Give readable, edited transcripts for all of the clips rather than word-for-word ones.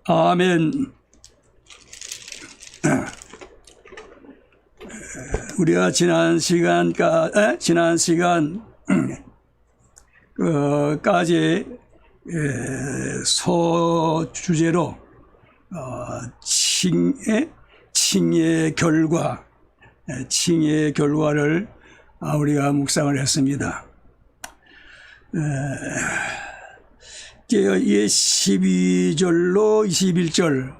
아멘. 우리가 지난 시간까지 소주제로 칭의 결과를 우리가 묵상을 했습니다. 이게 12절로 21절,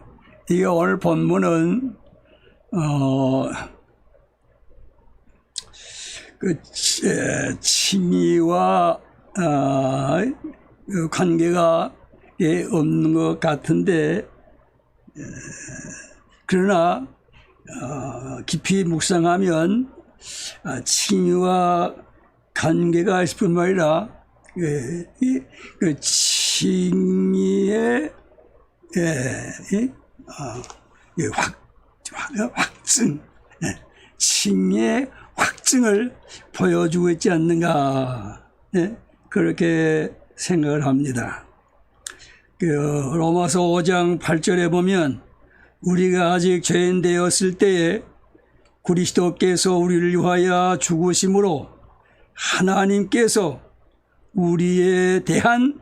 이게 오늘 본문은 칭의와 관계가 없는 것 같은데, 그러나 깊이 묵상하면 칭의와 관계가 있을 뿐만 아니라 칭의의 확증, 칭의의 확증을 보여주고 있지 않는가, 그렇게 생각을 합니다. 로마서 5장 8절에 보면 우리가 아직 죄인 되었을 때에 그리스도께서 우리를 위하여 죽으심으로 하나님께서 우리에 대한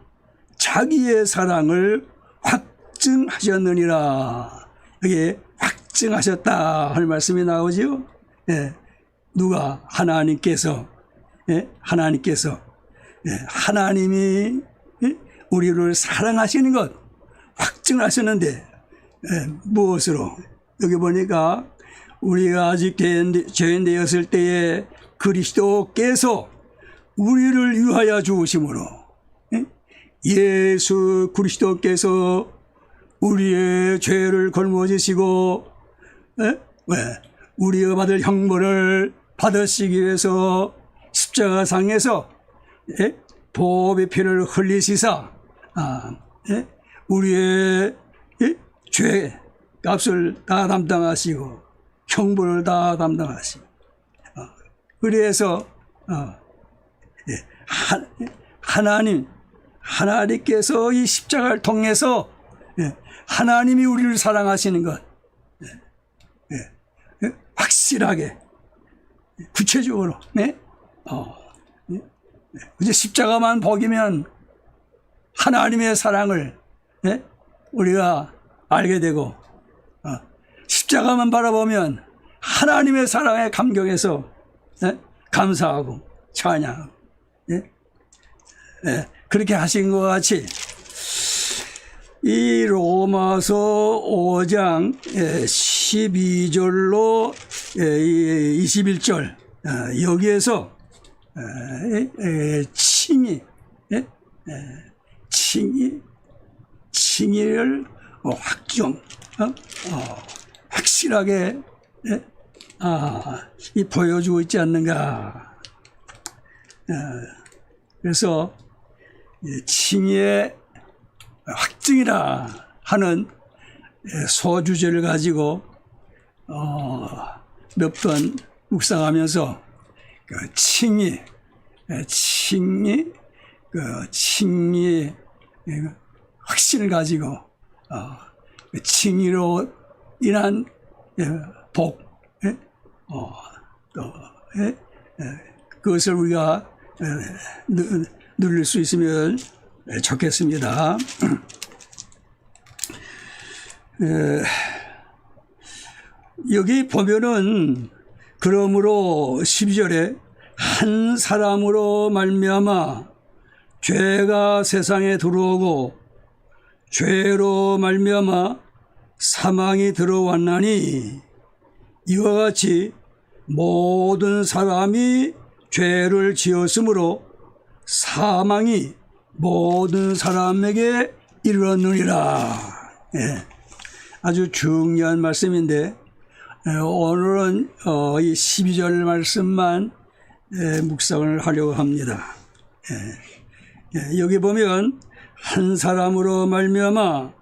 자기의 사랑을 확증하셨느니라. 여기 확증하셨다 할 말씀이 나오죠. 누가? 하나님께서. 하나님이 우리를 사랑하시는 것 확증하셨는데, 무엇으로? 여기 보니까 우리가 아직 죄인 되었을 때에 그리스도께서 우리를 위하여 죽으심으로, 예수 그리스도께서 우리의 죄를 걸머지시고 우리가 받을 형벌을 받으시기 위해서 십자가상에서 보배의 피를 흘리시사 우리의 죄 값을 다 담당하시고 형벌을 다 담당하시고, 그래서 하나님께서 이 십자가를 통해서 하나님이 우리를 사랑하시는 것 확실하게 구체적으로 이제 십자가만 보기면 하나님의 사랑을 우리가 알게 되고, 십자가만 바라보면 하나님의 사랑에 감격해서 감사하고 찬양하고, 그렇게 하신 것 같이 이 로마서 5장 12절로 21절 여기에서 칭의를 확실하게 보여주고 있지 않는가. 그래서 칭의의 확증이라 하는 소주제를 가지고 몇 번 묵상하면서 칭의 확신을 가지고 칭의로 인한 복, 그것을 우리가 누릴 수 있으면 좋겠습니다. 여기 보면은 그러므로 12절에 한 사람으로 말미암아 죄가 세상에 들어오고 죄로 말미암아 사망이 들어왔나니 이와 같이 모든 사람이 죄를 지었으므로 사망이 모든 사람에게 이르렀느니라. 아주 중요한 말씀인데 오늘은 이 12절 말씀만 묵상을 하려고 합니다. 여기 보면 한 사람으로 말미암아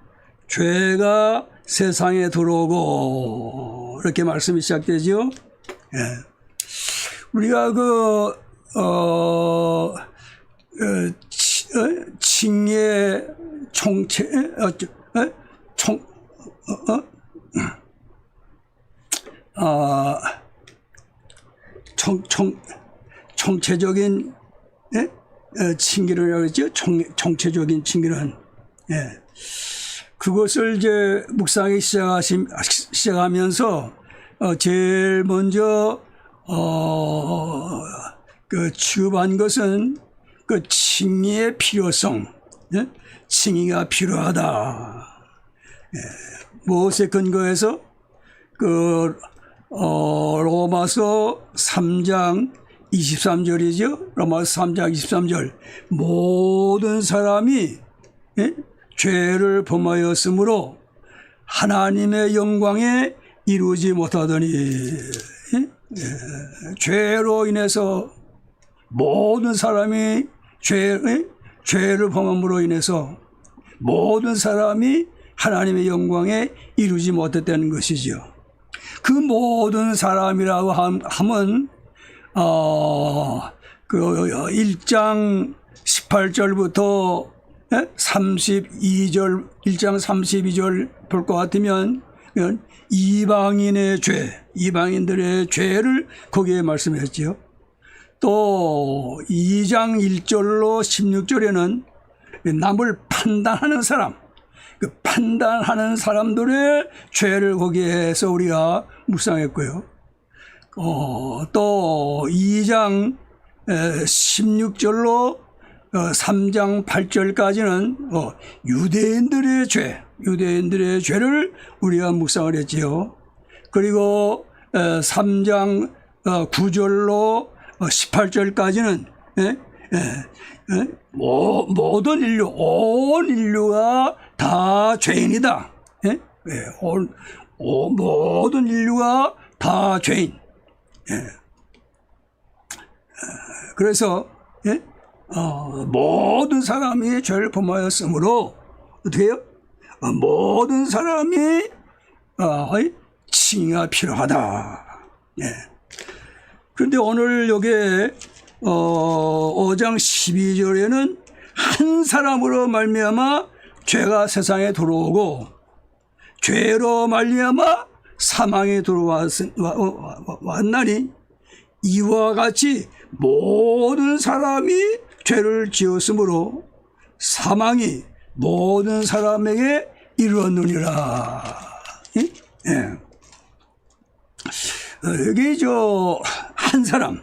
죄가 세상에 들어오고 이렇게 말씀이 시작되죠. 우리가 칭의 총체 총체적인 칭기를 하죠. 총체적인 칭기는 그것을 이제 묵상하기 시작하면서 제일 먼저 그 취급한 것은 그 칭의의 필요성, 칭의가 필요하다. 무엇에 근거해서 그 로마서 3장 23절이죠. 로마서 3장 23절. 모든 사람이 죄를 범하였으므로 하나님의 영광에 이루지 못하더니 죄로 인해서 모든 사람이 죄를 범함으로 인해서 모든 사람이 하나님의 영광에 이루지 못했다는 것이죠. 그 모든 사람이라고 하면 그 1장 18절부터 32절 1장 32절 볼 것 같으면 이방인의 죄, 이방인들의 죄를 거기에 말씀했지요. 또 2장 1절로 16절에는 남을 판단하는 사람, 그 판단하는 사람들의 죄를 거기에서 우리가 묵상했고요. 또 2장 16절로 3장 8절까지는 유대인들의 죄를 우리가 묵상을 했지요. 그리고 3장 9절로 18절까지는 모든 인류, 온 인류가 다 죄인이다. 모든 인류가 다 죄인. 그래서 모든 사람이 죄를 범하였으므로 어떻게 해요? 모든 사람이 칭의가 필요하다. 그런데 오늘 여기에 5장 12절에는 한 사람으로 말미암아 죄가 세상에 들어오고 죄로 말미암아 사망에 들어왔나니 이와 같이 모든 사람이 죄를 지었으므로 사망이 모든 사람에게 이르렀느니라. 여기 한 사람,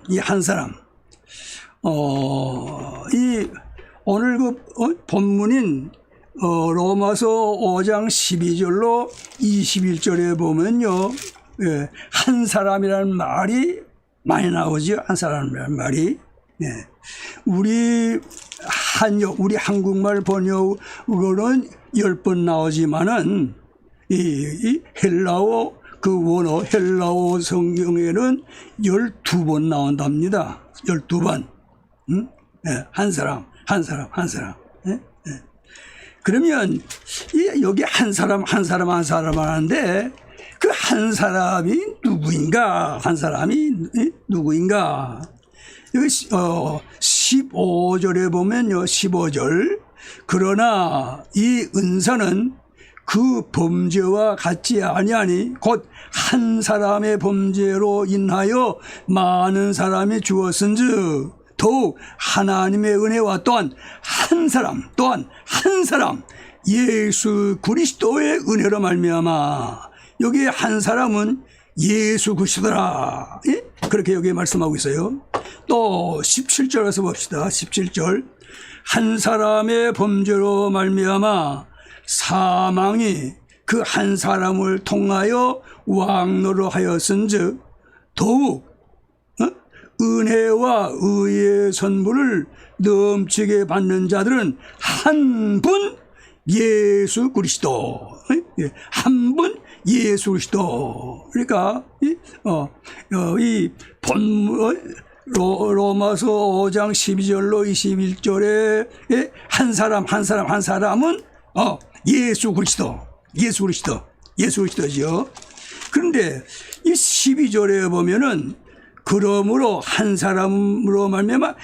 이 오늘 그 본문인 로마서 5장 12절로 21절에 보면요, 한 사람이라는 말이 많이 나오죠. 한 사람이라는 말이. 우리 한국말 번역으로는 10번 나오지만은 이 헬라어 그 원어 헬라어 성경에는 12번 나온답니다. 12번. 한 사람. 그러면 여기 한 사람 하는데 그 한 사람이 누구인가? 한 사람이 누구인가? 여기 15절에 보면요. 15절. 그러나 이 은사는 그 범죄와 같지 아니하니 곧 한 사람의 범죄로 인하여 많은 사람이 죽었은즉 더욱 하나님의 은혜와 또한 한 사람 예수 그리스도의 은혜로 말미암아. 여기 한 사람은 예수 그리스도라. 그렇게 여기 말씀하고 있어요. 또 17절에서 봅시다. 17절. 한 사람의 범죄로 말미암아 사망이 그 한 사람을 통하여 왕노로 하였은즉 더욱 은혜와 의의 선물을 넘치게 받는 자들은 한 분 예수 그리스도. 한 분 예수 그리스도. 그러니까 이 본문 로마서 5장 12절로 21절에 한 사람은 예수 그리스도죠. 그런데 이 12절에 보면은 그러므로 한 사람으로 말미암아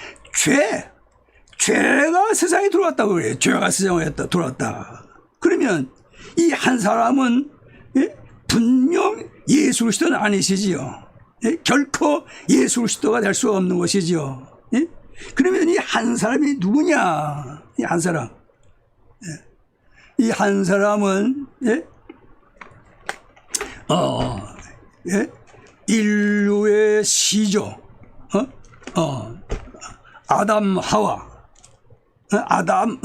죄가 세상에 들어왔다고 그래요. 죄가 세상에 들어왔다. 그러면 이 한 사람은 예? 분명 예수 그리스도는 아니시지요. 예? 결코 예수 그리스도가 될 수 없는 것이지요. 예? 그러면 이 한 사람이 누구냐? 이 한 사람. 예? 이 한 사람은 예? 예? 인류의 시조, 아담 하와, 아담,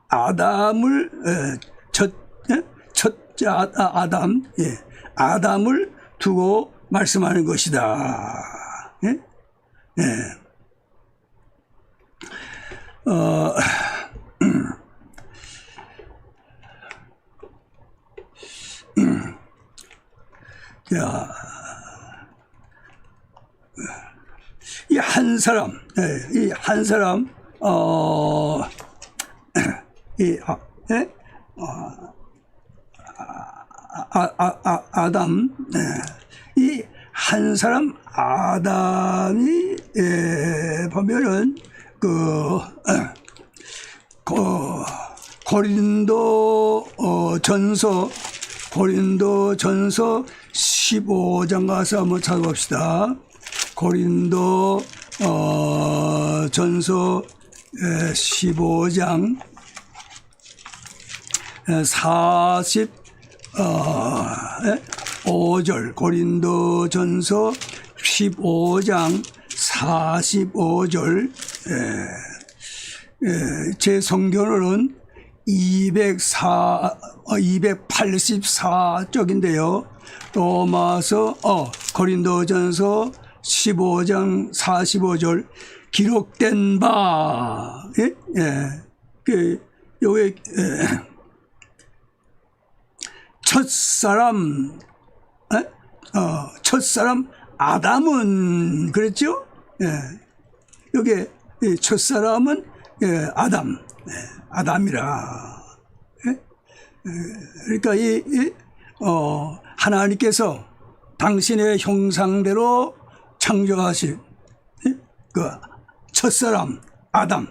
아담을 첫째 아담, 예, 아담을 두고 말씀하는 것이다. 예? 예. 자, 이 한 사람, 이 한 사람, 아담, 이 한 사람 아담이 보면은 고린도 전서 15장 가서 한번 찾아봅시다. 고린도 전서 15장 45절, 고린도 전서 15장 45절, 제 성경으로는 284쪽인데요. 로마서, 고린도전서 15장 45절 기록된 바, 예? 예. 요게, 첫사람 아담은, 그랬죠? 예. 요게, 첫사람은, 아담, 아담이라. 예? 그러니까 하나님께서 당신의 형상대로 창조하신 그 첫사람 아담.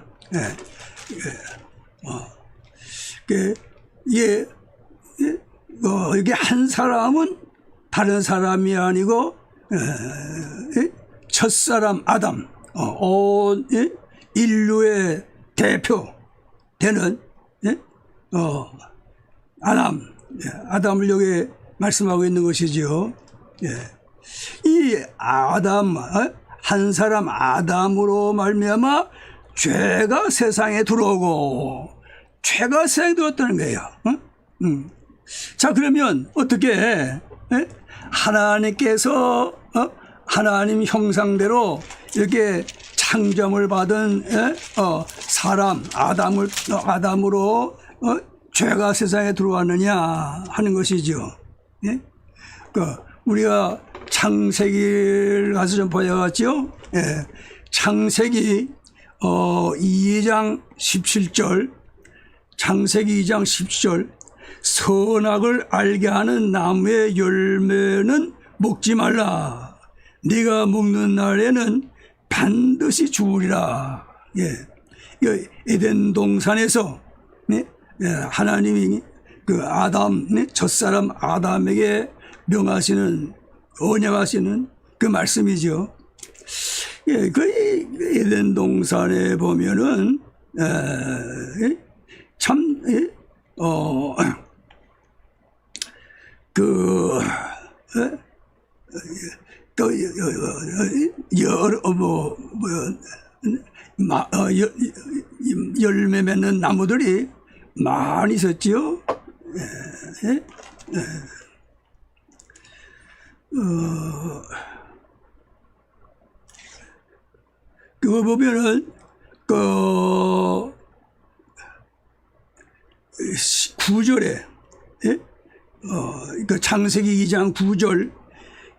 이게 한 사람은 다른 사람이 아니고 첫사람 아담, 온 인류의 대표 되는 아담을 여기 말씀하고 있는 것이지요. 이 아담, 한 사람 아담으로 말미암아 죄가 세상에 들어오고, 죄가 세상에 들어왔다는 거예요. 자, 그러면 어떻게 하나님께서 하나님 형상대로 이렇게 창조을 받은 사람 아담으로 죄가 세상에 들어왔느냐 하는 것이죠. 예? 우리가 창세기를 가서 좀 보여봤죠. 예. 창세기 2장 17절, 창세기 2장 17절, 선악을 알게 하는 나무의 열매는 먹지 말라. 네가 먹는 날에는 반드시 죽으리라. 예. 에덴 동산에서 하나님이 그 아담, 첫사람 아담에게 명하시는, 언약하시는 그 말씀이죠. 예, 그 에덴 동산에 보면은 참 열매 맺는 나무들이 많이 있었지요. 그거 보면은 그 9절에 그 창세기 2장 9절,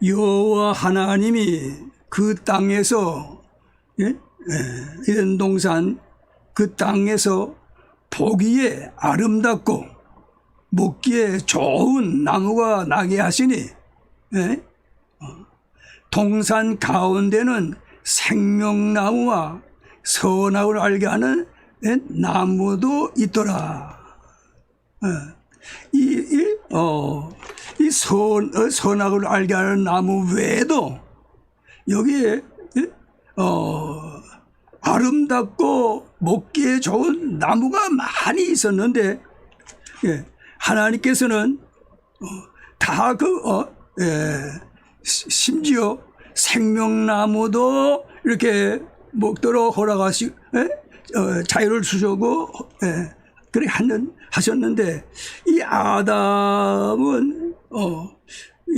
여호와 하나님이 그 땅에서 에덴 동산 그 땅에서 보기에 아름답고 먹기에 좋은 나무가 나게 하시니 동산 가운데는 생명나무와 선악을 알게 하는 나무도 있더라. 이 선악을 알게 하는 나무 외에도 여기에 아름답고 먹기에 좋은 나무가 많이 있었는데 하나님께서는 다 심지어 생명나무도 이렇게 먹도록 자유를 주시고 그렇게 하셨는데 이 아담은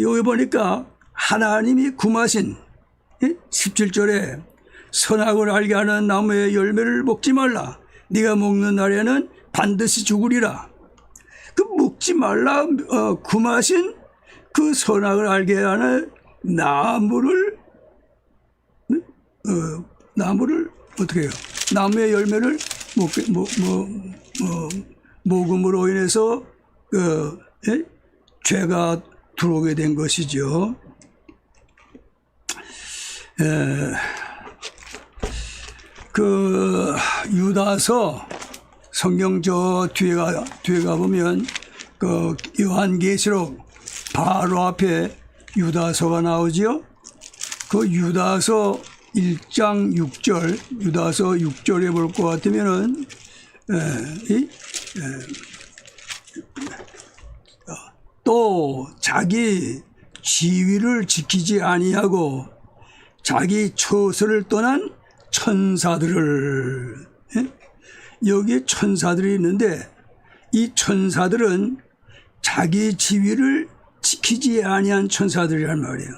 여기 보니까 하나님이 금하신 17절에 선악을 알게 하는 나무의 열매를 먹지 말라. 네가 먹는 날에는 반드시 죽으리라. 그 먹지 말라 금하신 그 선악을 알게 하는 나무를 어떻게 해요? 나무의 열매를 먹음으로 인해서 죄가 들어오게 된 것이죠. 그 유다서 성경 저 뒤에 가보면 그 요한계시록 바로 앞에 유다서가 나오지요. 그 유다서 1장 6절, 유다서 6절에 볼 것 같으면은 또 자기 지위를 지키지 아니하고 자기 처소를 떠난 천사들을, 여기에 천사들이 있는데 이 천사들은 자기 지위를 지키지 아니한 천사들이란 말이에요.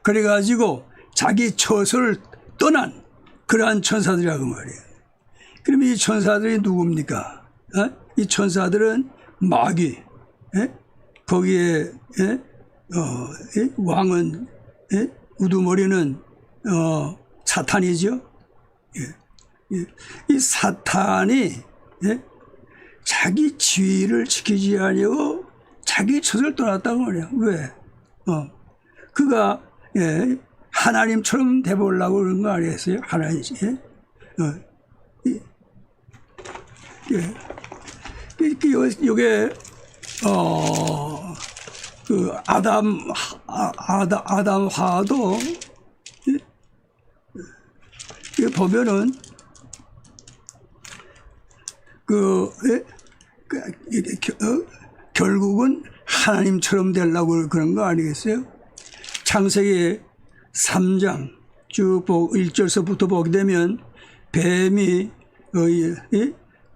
그래가지고 자기 처소를 떠난 그러한 천사들이라고 말이에요. 그럼 이 천사들이 누굽니까? 이 천사들은 마귀, 거기에 왕은 우두머리는 사탄이죠. 이 사탄이 자기 지위를 지키지 아니하고 자기 처소를 떠났다고 말이야. 왜? 그가 하나님처럼 돼보려고 그런 거 아니겠어요? 하나님. 이게 그 아담 하도 보면은 결국은 하나님처럼 되려고 그런 거 아니겠어요? 창세기 3장 쭉 1절서부터 보게 되면 뱀이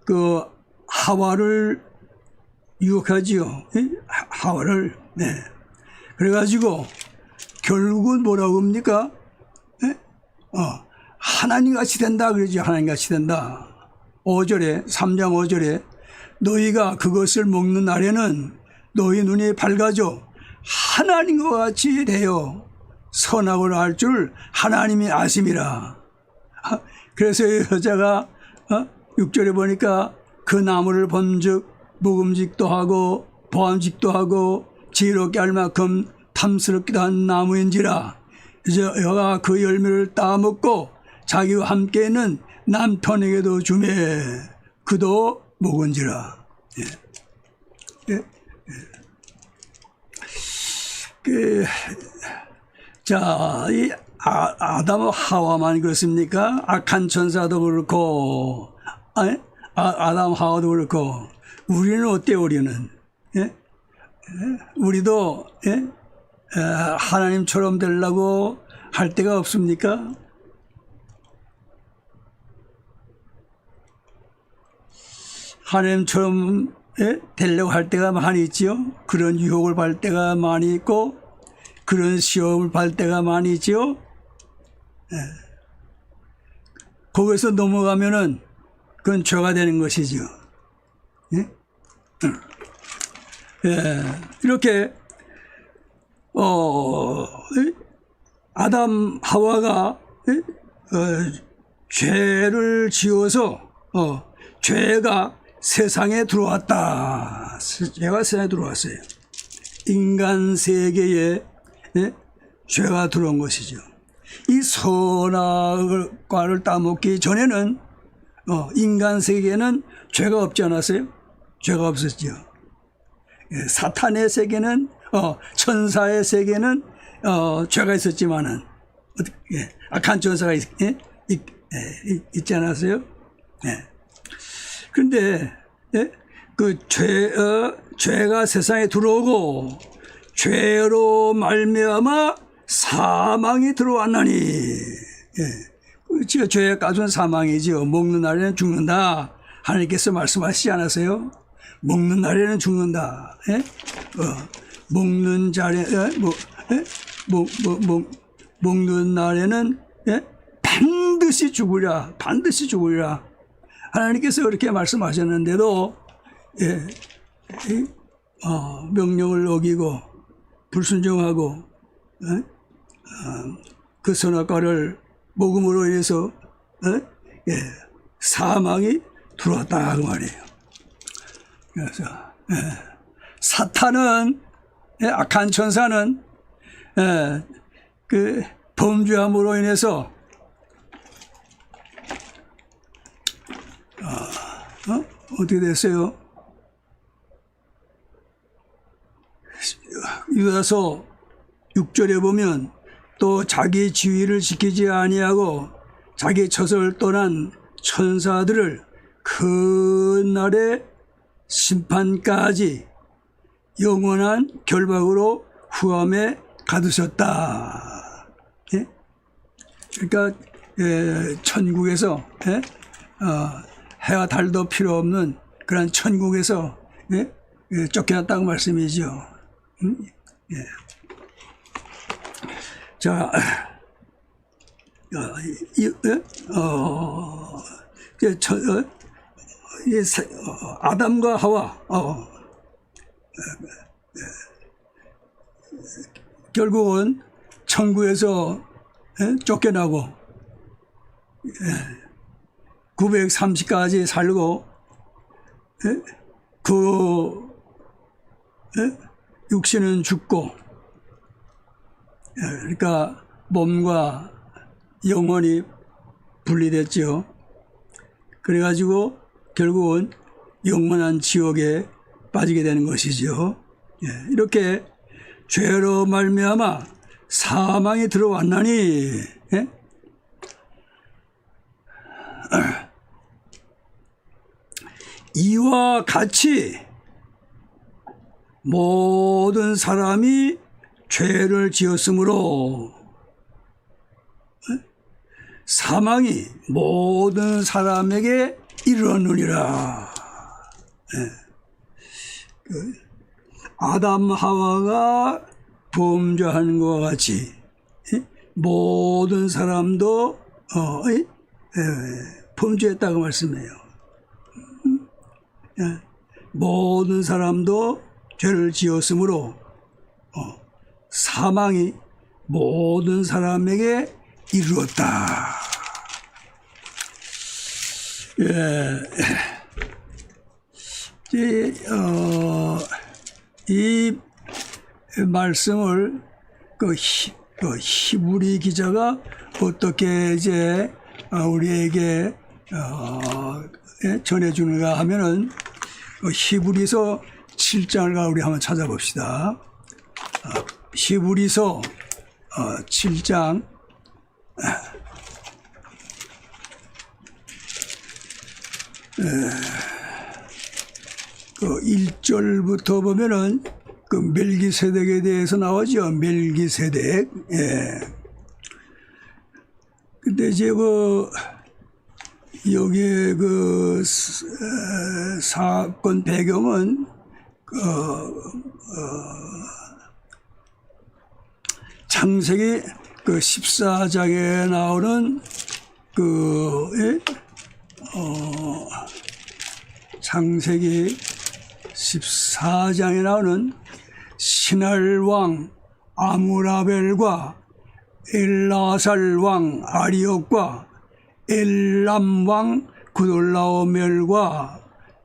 그 하와를 유혹하지요. 하와를. 그래가지고 결국은 뭐라고 합니까? 하나님같이 된다 그러죠. 하나님같이 된다. 5절에 3장 5절에 너희가 그것을 먹는 날에는 너희 눈이 밝아져 하나님과 같이 되어 선악을 알 줄 하나님이 아심이라. 그래서 여자가 6절에 보니까 그 나무를 본즉 묵음직도 하고 보암직도 하고 지혜롭게 할 만큼 탐스럽기도 한 나무인지라. 이제 여가 그 열매를 따먹고 자기와 함께 있는 남편에게도 주매 그도 먹은지라. 자, 이 아담과 하와만 그렇습니까? 악한 천사도 그렇고, 아담 하와도 그렇고, 우리는 어때요, 우리는? 우리도, 하나님처럼 되려고 할 때가 없습니까? 하나님처럼 되려고 할 때가 많이 있지요. 그런 유혹을 받을 때가 많이 있고, 그런 시험을 받을 때가 많이 있지요. 거기서 넘어가면은 그건 죄가 되는 것이죠. 이렇게 아담 하와가 죄를 지어서 죄가 세상에 들어왔다. 죄가 세상에 들어왔어요. 인간 세계에 죄가 들어온 것이죠. 이 선악과를 따먹기 전에는 인간 세계에는 죄가 없지 않았어요? 죄가 없었죠. 사탄의 세계는 천사의 세계는 죄가 있었지만은 악한 천사가 있지 않았어요? 그런데 그 죄가 세상에 들어오고 죄로 말미암아 사망이 들어왔나니, 죄의 값은 사망이지요. 먹는 날에는 죽는다. 하나님께서 말씀하시지 않았어요? 먹는 날에는 죽는다. 먹는 자리, 먹는 날에는 반드시 죽으랴. 반드시 죽으랴. 하나님께서 그렇게 말씀하셨는데도 명령을 어기고 불순종하고 그 선악과를 먹음으로 인해서 사망이 들어왔다 그 말이에요. 그래서 사탄은, 악한 천사는 그 범죄함으로 인해서 어떻게 됐어요? 유다서 6절에 보면 또 자기 지위를 지키지 아니하고 자기 처소를 떠난 천사들을 큰 날의 심판까지 영원한 결박으로 후함에 가두셨다. 그러니까 천국에서 해와 달도 필요 없는 그런 천국에서 쫓겨났다고 말씀이죠. 자, 아담과 하와 결국은 천국에서 쫓겨나고 930까지 살고 그 육신은 죽고, 그러니까 몸과 영혼이 분리됐죠. 그래가지고 결국은 영원한 지옥에 빠지게 되는 것이죠. 이렇게 죄로 말미암아 사망이 들어왔나니, 이와 같이 모든 사람이 죄를 지었으므로 사망이 모든 사람에게 이르렀느니라. 아담 하와가 범죄한 것과 같이 모든 사람도 범죄했다고 말씀해요. 모든 사람도 죄를 지었으므로 사망이 모든 사람에게 이르렀다. 이 말씀을 그 히브리 기자가 어떻게 이제 우리에게 전해주는가 하면은 히브리서 7장을 우리 한번 찾아봅시다. 히브리서 7장 그 1절부터 보면은 그 멜기세덱에 대해서 나오죠. 멜기세덱. 근데 이제 여기에 사건 배경은 창세기 14장에 나오는 창세기 14장에 나오는 신할 왕 아무라벨과 엘라살 왕 아리옥과 엘람 왕 구돌라오멜과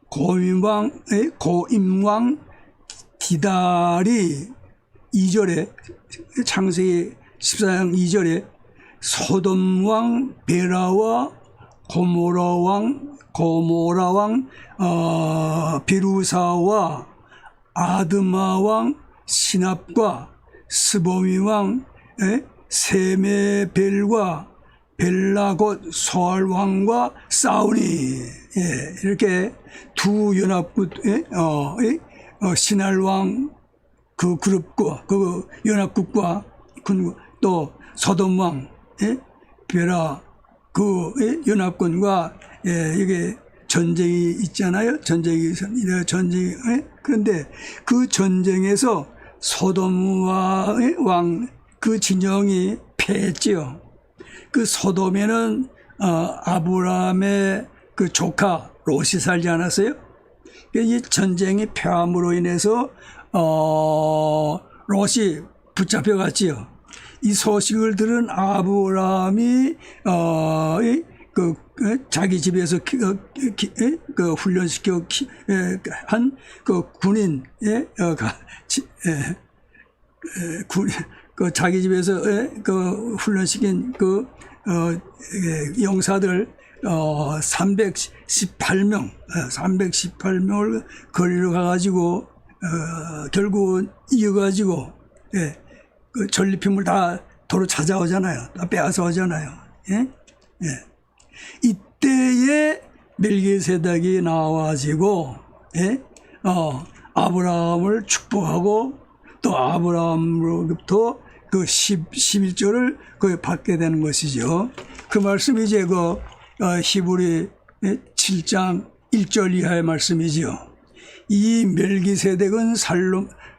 고임 왕 디달이 2절에 창세기 14장 2절에 소돔 왕 베라와 고모라 왕 비루사와 아드마 왕 시납과 스보미 왕 세메벨과 벨라 곧 소알 왕과 싸우니. 예, 이렇게 두 연합국 신할 왕 그 그룹과 그 연합국과 또 소돔 왕 베라 그 연합군과 이게 전쟁이 있잖아요. 전쟁이 그런데 그 전쟁에서 소돔과 왕 그 진영이 패했지요. 그 소돔에는 아브라함의 그 조카 롯이 살지 않았어요? 이 전쟁이 패함으로 인해서 롯이 붙잡혀갔지요. 이 소식을 들은 아브라함이 자기 집에서 훈련시켜 한 그 군인 자기 집에서 그 훈련시킨 그 용사들 318명을 거리로 가가지고 결국은 이겨가지고 그 전리품을 다 도로 찾아오잖아요. 다 빼앗아 오잖아요. 이때에 멜기세덱이 나와가지고 아브라함을 축복하고 또 아브라함으로부터 그 11조를 그 받게 되는 것이죠. 그 말씀이 이제 그 히브리 7장 1절 이하의 말씀이죠. 이 멜기세덱은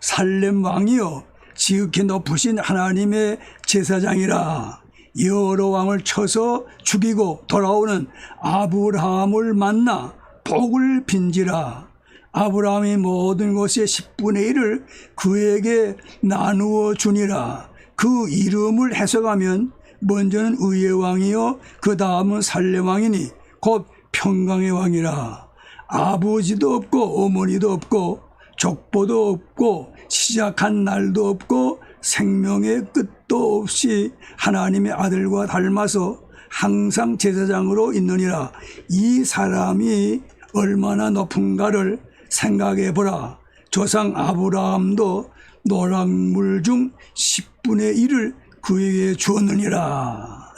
살렘 왕이요 지극히 높으신 하나님의 제사장이라. 여러 왕을 쳐서 죽이고 돌아오는 아브라함을 만나 복을 빈지라. 아브라함이 모든 것의 10분의 1을 그에게 나누어 주니라. 그 이름을 해석하면 먼저는 의의 왕이요 그 다음은 살렘 왕이니 곧 평강의 왕이라. 아버지도 없고 어머니도 없고 족보도 없고 시작한 날도 없고 생명의 끝도 없이 하나님의 아들과 닮아서 항상 제사장으로 있느니라. 이 사람이 얼마나 높은가를 생각해 보라. 조상 아브라함도 노랑물 중 10분의 1을 그에게 주었느니라.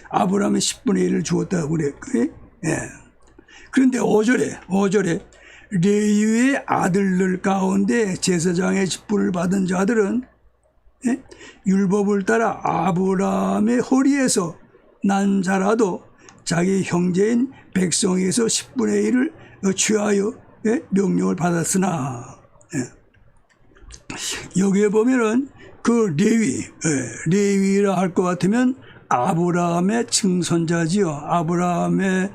아브라함의 10분의 1을 주었다고 그래. 그런데 5절에 레위의 아들들 가운데 제사장의 직분을 받은 자들은 율법을 따라 아브라함의 허리에서 난 자라도 자기 형제인 백성에서 10분의 1을 취하여 명령을 받았으나. 여기에 보면은 그 레위라 할 것 같으면 아브라함의 증손자지요. 아브라함의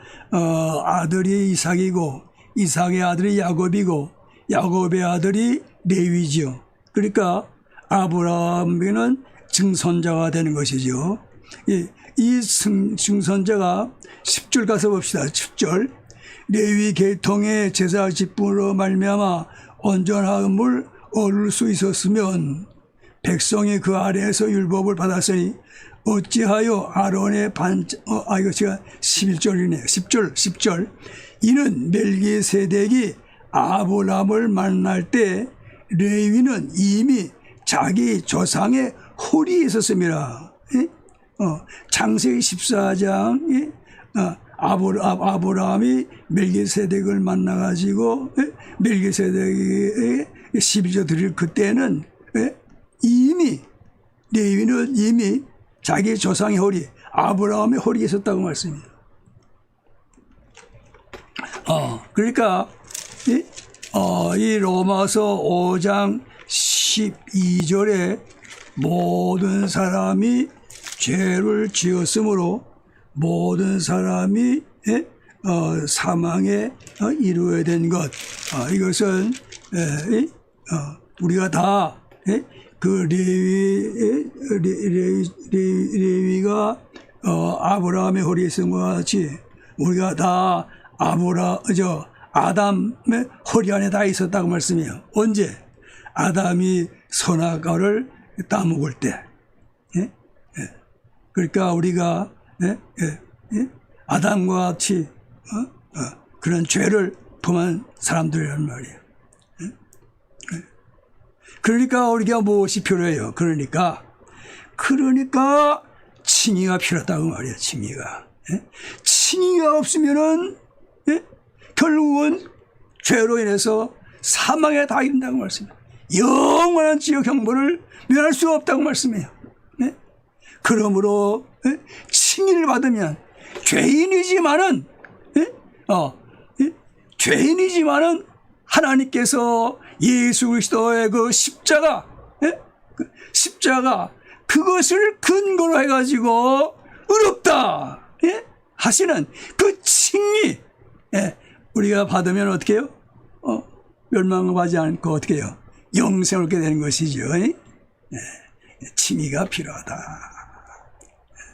아들이 이삭이고 이삭의 아들이 야곱이고 야곱의 아들이 레위지요. 그러니까 아브라함에게는 증손자가 되는 것이죠. 이 증손자가 10절 가서 봅시다. 10절 레위 계통의 제사 직분으로 말미암아 온전함을 얻을 수 있었으면 백성이 그 아래에서 율법을 받았으니 어찌하여 아론의 이거 제가 11절이네요. 10절 이는 멜기세덱이 아브라함을 만날 때 레위는 이미 자기 조상의 허리에 있었습니다. 창세기 14장 아브라함이 멜기세덱을 만나가지고 멜기세덱에게 12조 드릴 그때는 레위는 이미 자기 조상의 허리, 아브라함의 허리에 있었다고 말씀입니다. 그러니까 이 로마서 5장 12절에 모든 사람이 죄를 지었으므로 모든 사람이 사망에 이루어야 된 것. 이것은 우리가 다 그 레위가 아브라함의 허리에 있은 것 같이 우리가 다 아담의 허리 안에 다 있었다고 말씀해요. 언제? 아담이 선악과를 따먹을 때. 그러니까 우리가 아담과 같이 그런 죄를 범한 사람들이란 말이에요. 그러니까 우리가 무엇이 필요해요? 그러니까 칭의가 필요하다고 말이에요. 칭의가. 예? 칭의가 없으면은 예? 결국은 죄로 인해서 사망에 다 이른다고 말씀해요. 영원한 지옥 형벌을 면할 수가 없다고 말씀해요. 예? 그러므로 예? 칭의를 받으면 죄인이지만은 죄인이지만은 하나님께서 예수 그리스도의 그 십자가 그것을 근거로 해가지고 의롭다 하시는 그 칭의 우리가 받으면 어떻게 해요? 멸망하지 않고 어떻게 해요? 영생을 얻게 되는 것이죠. 칭의가 필요하다.